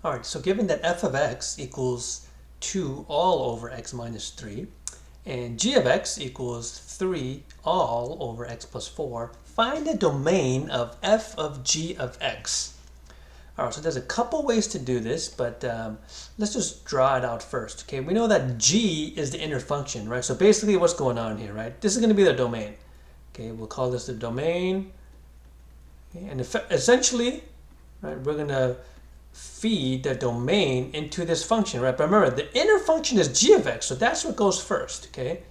All right, so given that f of x equals 2 all over x minus 3, and g of x equals 3 all over x plus 4, find the domain of f of g of x. All right, so there's a couple ways to do this, but let's just draw it out first. Okay, we know that g is the inner function, right? So basically what's going on here, right? This is going to be the domain. Okay, we'll call this the domain. Okay, and essentially, right, we're going to feed the domain into this function, right? But remember, the inner function is g of x, so that's what goes first, okay?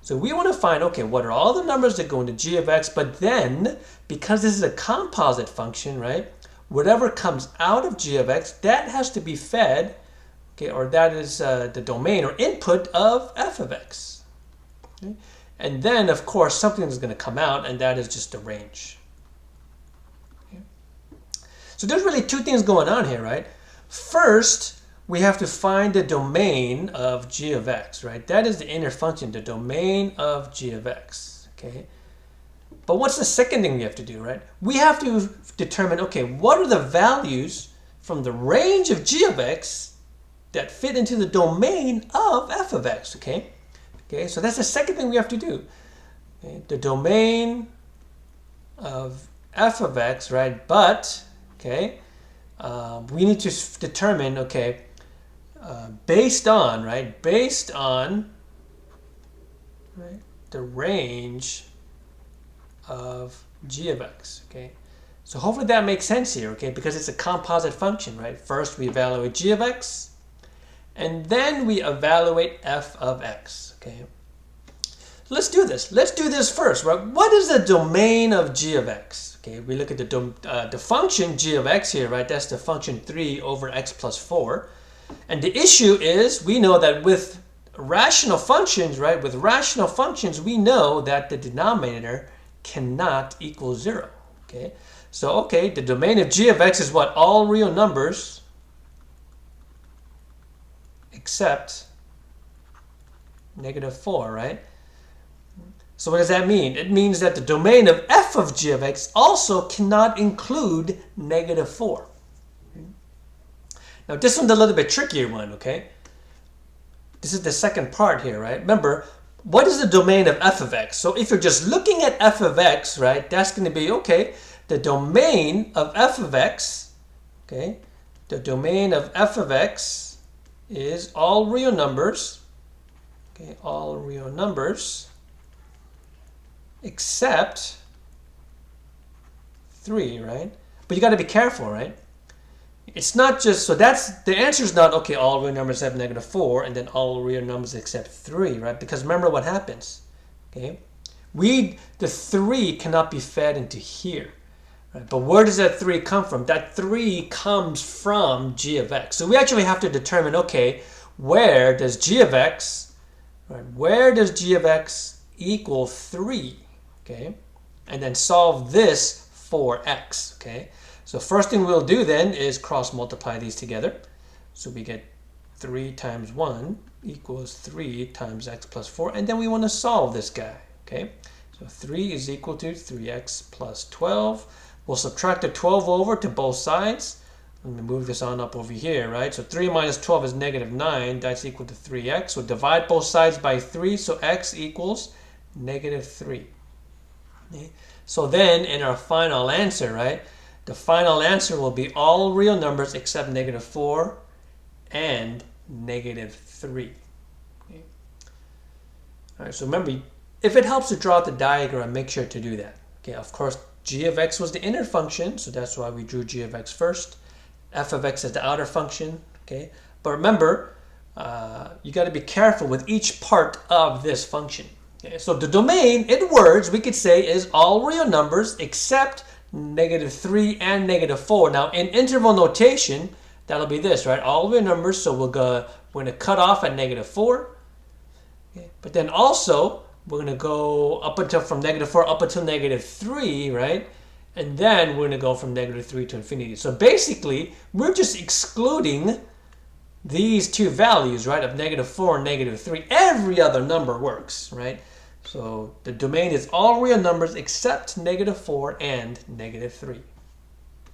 So we want to find, okay, what are all the numbers that go into g of x, but then, because this is a composite function, right, whatever comes out of g of x, that has to be fed, okay, or that is the domain or input of f of x. Okay? And then, of course, something is going to come out, and that is just the range. So there's really two things going on here, right? First, we have to find the domain of g of x, right? That is the inner function, the domain of g of x, okay? But what's the second thing we have to do, right? We have to determine, okay, what are the values from the range of g of x that fit into the domain of f of x, okay? Okay, so that's the second thing we have to do. Okay? The domain of f of x, right? But okay, we need to determine, okay, based on the range of g of x, okay? So hopefully that makes sense here, okay, because it's a composite function, right? First we evaluate g of x, and then we evaluate f of x, okay? Let's do this. Let's do this first, right? What is the domain of g of x? Okay, we look at the function g of x here, right? That's the function 3 over x plus 4. And the issue is, we know that with rational functions, right? With rational functions, we know that the denominator cannot equal 0. Okay, so okay, the domain of g of x is what? All real numbers except -4, right? So what does that mean? It means that the domain of f of g of x also cannot include -4. Now this one's a little bit trickier one, okay? This is the second part here, right? Remember, what is the domain of f of x? So if you're just looking at f of x, right, that's going to be, okay, the domain of f of x, okay, the domain of f of x is all real numbers, okay, all real numbers, except 3, right? But you got to be careful, right? It's not just, so that's, the answer is not, okay, all real numbers have -4 and then all real numbers except 3, right? Because remember what happens, okay? The 3 cannot be fed into here, right? But where does that 3 come from? That 3 comes from g of x. So we actually have to determine, okay, where does g of x, right? Where does g of x equal 3? Okay, and then solve this for x, okay? So first thing we'll do then is cross multiply these together. So we get 3 times 1 equals 3 times x plus 4, and then we want to solve this guy, okay? So 3 is equal to 3x plus 12. We'll subtract the 12 over to both sides. Let me move this on up over here, right? So 3 minus 12 is -9. That's equal to 3x. So divide both sides by 3, so x equals -3. Okay. So then in our final answer, right, the final answer will be all real numbers except -4 and -3. Okay. All right, so remember, if it helps to draw out the diagram, make sure to do that. Okay, of course, g of x was the inner function, so that's why we drew g of x first. F of x is the outer function, okay? But remember, you got to be careful with each part of this function. Okay, so the domain, in words, we could say is all real numbers except -3 and -4. Now, in interval notation, that'll be this, right? All real numbers, so we're going to cut off at -4. Okay, but then also, we're going to go up until from -4 up until -3, right? And then we're going to go from -3 to infinity. So basically, we're just excluding these two values, right, of -4 and -3. Every other number works, right? So the domain is all real numbers except -4 and -3.